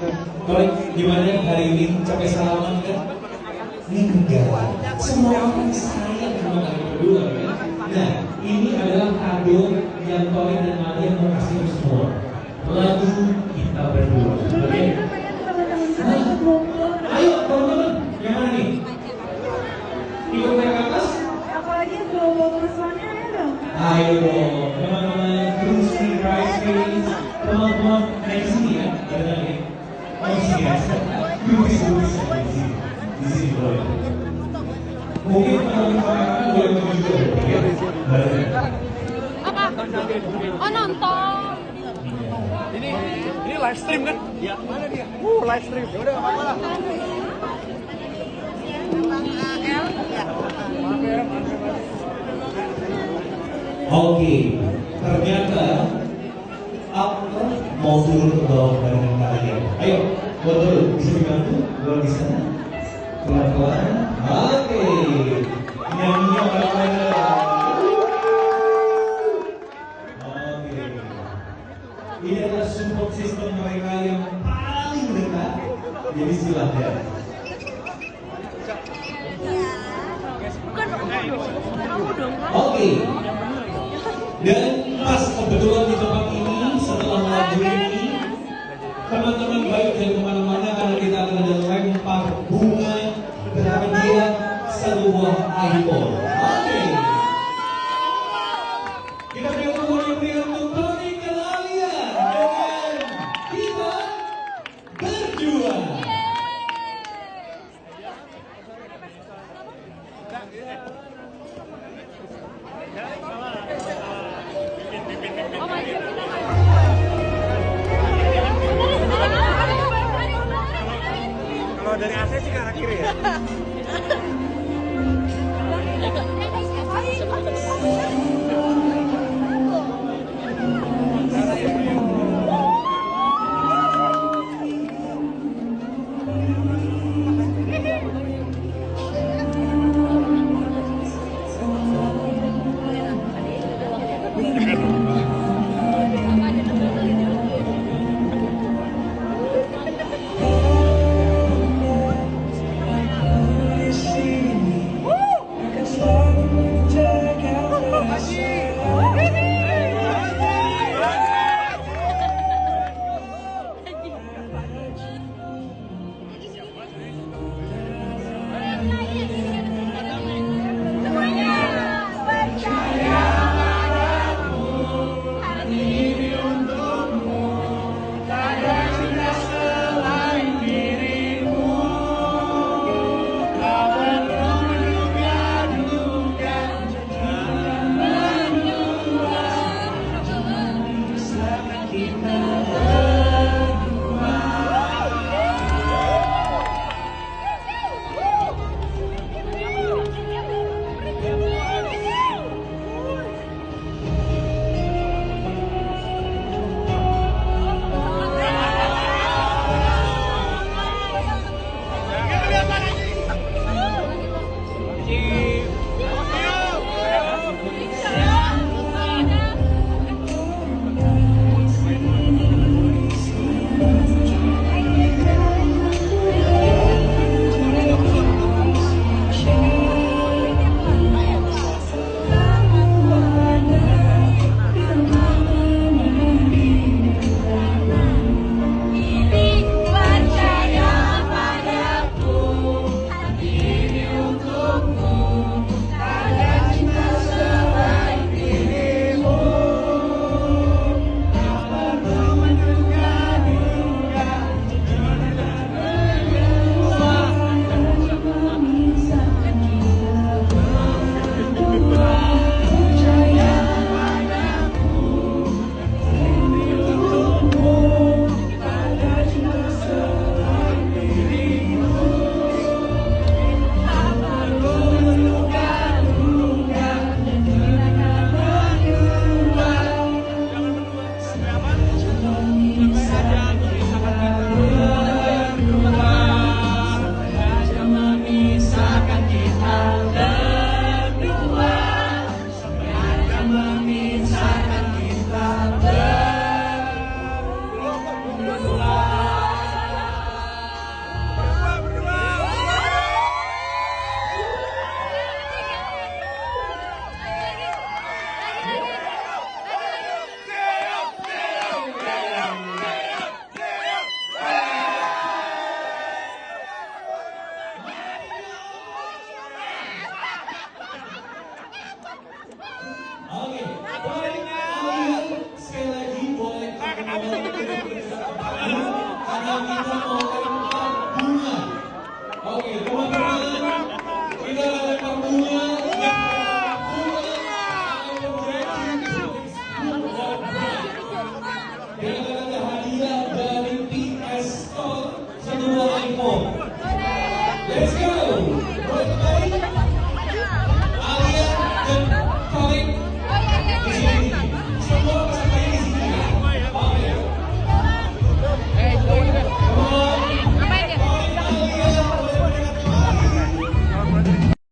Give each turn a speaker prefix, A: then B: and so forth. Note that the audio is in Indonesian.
A: Kalau gimana hari ini capek salaman kan? Enggak, semua orang sayang sama kalian berdua ya. Nah, ini adalah kado yang Toy dan Maria mau kasih ke semua. Lagu kita berdua. Oke? Ayo teman-teman, yang mana nih? Ikut naik ke atas?
B: Apalagi yang bawa personnya ya dong.
A: Ayo dong, teman-teman, terus di Bridesmaids, teman-teman naik sini ya, ada lagi. Oh sini ya, lupis di sini boleh. Mungkin teman-teman boleh maju juga, ya?
C: Apa? Oh nonton.
D: Ini live stream kan? Iya. Mana dia? Live stream. Ya udah enggak apa-apa.
A: Oke, ternyata aku mau turun ke bawah barengan kalian. Ayo, buat dulu, bisa dibantu? Buat di sana, pelan-pelan. Oke, nyanyinya pelan-pelan. Oke, ini adalah support system mereka yang paling dekat. Jadi silahkan. Oke. Dan pas kebetulan di tempat ini setelah lagu ini teman-teman baik dan kemana-mana karena kita akan ada lempar bunga berhadiah satu buah iPhone. Oke. Kita berikan tepuk tangan untuk Tony Kelalia dengan kita berdua.
D: Kalau dari AC sih ke arah kiri ya.
A: kamu. Let's go.